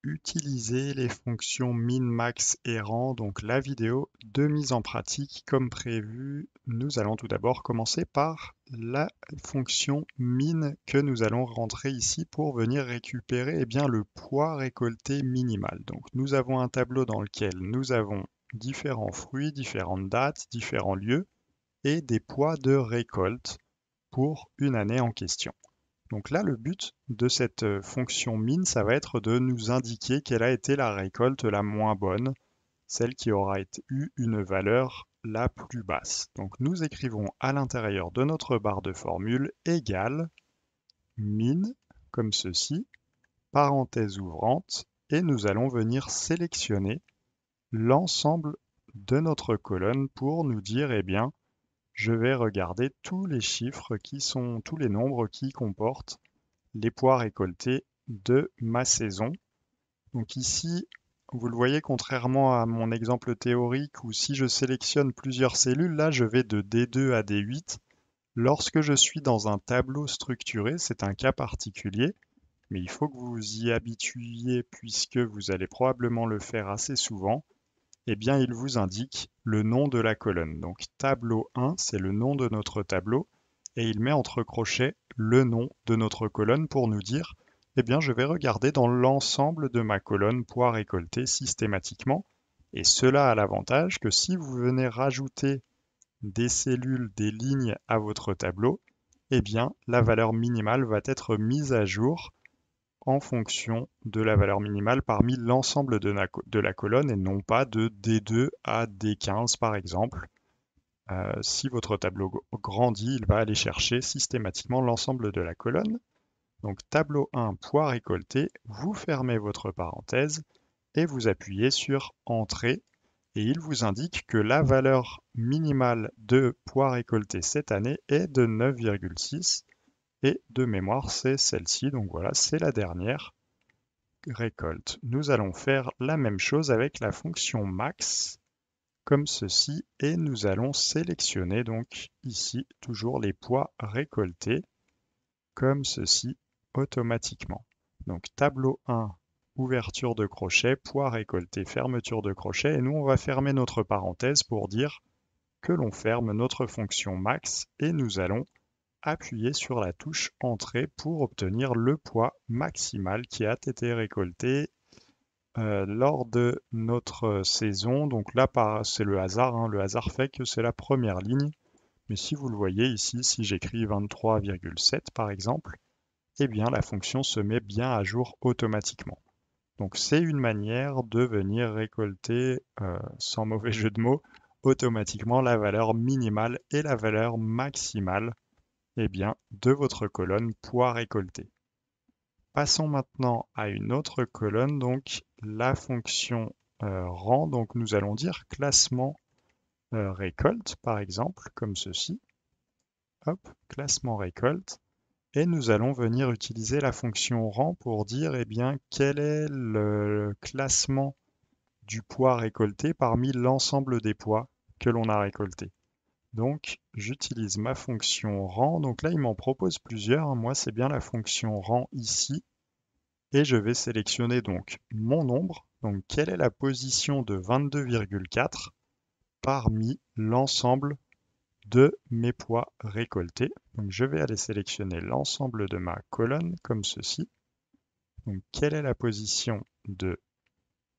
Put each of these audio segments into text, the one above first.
utiliser les fonctions min, max et rang, donc la vidéo de mise en pratique comme prévu. Nous allons tout d'abord commencer par la fonction min que nous allons rentrer ici pour venir récupérer bien, le poids récolté minimal. Donc nous avons un tableau dans lequel nous avons différents fruits, différentes dates, différents lieux et des poids de récolte pour une année en question. Donc là, le but de cette fonction min, ça va être de nous indiquer quelle a été la récolte la moins bonne, celle qui aura eu une valeur la plus basse. Donc nous écrivons à l'intérieur de notre barre de formule égale min, comme ceci, parenthèse ouvrante, et nous allons venir sélectionner l'ensemble de notre colonne pour nous dire, eh bien, je vais regarder tous les chiffres tous les nombres qui comportent les pois récoltés de ma saison. Donc ici, vous le voyez, contrairement à mon exemple théorique où si je sélectionne plusieurs cellules, là je vais de D2 à D8. Lorsque je suis dans un tableau structuré, c'est un cas particulier, mais il faut que vous vous y habituiez puisque vous allez probablement le faire assez souvent. Eh bien, il vous indique le nom de la colonne. Donc tableau 1, c'est le nom de notre tableau, et il met entre crochets le nom de notre colonne pour nous dire, eh bien, je vais regarder dans l'ensemble de ma colonne poids récoltés systématiquement, et cela a l'avantage que si vous venez rajouter des cellules, des lignes à votre tableau, eh bien, la valeur minimale va être mise à jour en fonction de la valeur minimale parmi l'ensemble de la colonne et non pas de D2 à D15 par exemple. Si votre tableau grandit, il va aller chercher systématiquement l'ensemble de la colonne. Donc tableau 1, poids récolté, vous fermez votre parenthèse et vous appuyez sur Entrée et il vous indique que la valeur minimale de poids récolté cette année est de 9,6 et de mémoire c'est celle-ci, donc voilà, c'est la dernière récolte. Nous allons faire la même chose avec la fonction max, comme ceci, et nous allons sélectionner donc ici toujours les poids récoltés, comme ceci, automatiquement. Donc tableau 1, ouverture de crochet, poids récoltés, fermeture de crochet, et nous on va fermer notre parenthèse pour dire que l'on ferme notre fonction max, et nous allons appuyer sur la touche Entrée pour obtenir le poids maximal qui a été récolté lors de notre saison. Donc là, c'est le hasard, hein. Le hasard fait que c'est la première ligne. Mais si vous le voyez ici, si j'écris 23,7 par exemple, eh bien la fonction se met bien à jour automatiquement. Donc c'est une manière de venir récolter, sans mauvais jeu de mots, automatiquement la valeur minimale et la valeur maximale, eh bien, de votre colonne poids récolté. Passons maintenant à une autre colonne, donc la fonction rang. Donc nous allons dire classement récolte, par exemple, comme ceci. Hop, classement récolte. Et nous allons venir utiliser la fonction rang pour dire, eh bien, quel est le classement du poids récolté parmi l'ensemble des poids que l'on a récoltés. Donc, j'utilise ma fonction rang. Donc là, il m'en propose plusieurs. Moi, c'est bien la fonction rang ici. Et je vais sélectionner donc mon nombre. Donc, quelle est la position de 22,4 parmi l'ensemble de mes poids récoltés. Donc, je vais aller sélectionner l'ensemble de ma colonne comme ceci. Donc, quelle est la position de...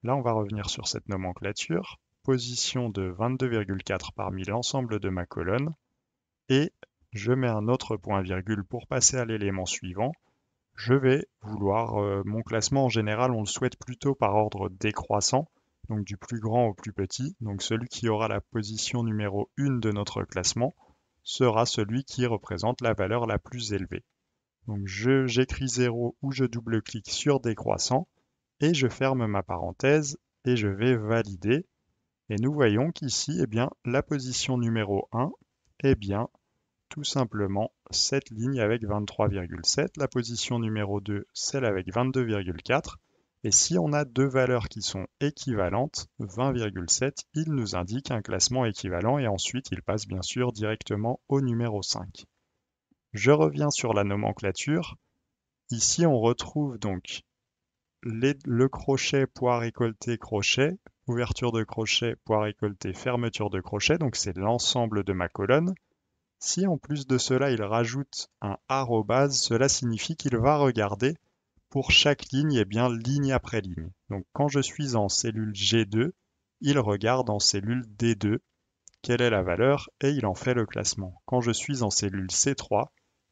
Là, on va revenir sur cette nomenclature. Position de 22,4 parmi l'ensemble de ma colonne. Et je mets un autre point virgule pour passer à l'élément suivant. Je vais vouloir, mon classement en général, on le souhaite plutôt par ordre décroissant, donc du plus grand au plus petit. Donc celui qui aura la position numéro 1 de notre classement sera celui qui représente la valeur la plus élevée. Donc j'écris 0 ou je double-clique sur décroissant et je ferme ma parenthèse et je vais valider. Et nous voyons qu'ici, eh bien, la position numéro 1 est bien tout simplement cette ligne avec 23,7. La position numéro 2, celle avec 22,4. Et si on a deux valeurs qui sont équivalentes, 20,7, il nous indique un classement équivalent et ensuite il passe bien sûr directement au numéro 5. Je reviens sur la nomenclature. Ici, on retrouve donc le crochet, poids récolté, crochet, ouverture de crochet, poids récolté, fermeture de crochet, donc c'est l'ensemble de ma colonne. Si en plus de cela, il rajoute un arrobase, cela signifie qu'il va regarder pour chaque ligne, et bien ligne après ligne. Donc quand je suis en cellule G2, il regarde en cellule D2 quelle est la valeur et il en fait le classement. Quand je suis en cellule C3,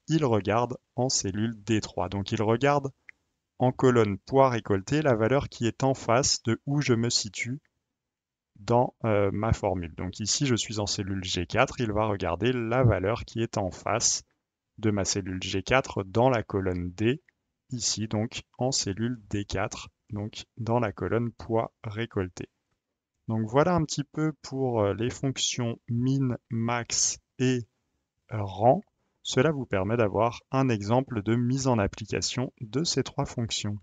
il regarde en cellule D3. Donc il regarde en colonne poids récolté la valeur qui est en face de où je me situe dans ma formule. Donc ici, je suis en cellule G4, il va regarder la valeur qui est en face de ma cellule G4 dans la colonne D, ici donc en cellule D4, donc dans la colonne poids récolté. Donc voilà un petit peu pour les fonctions min, max et rang. Cela vous permet d'avoir un exemple de mise en application de ces trois fonctions.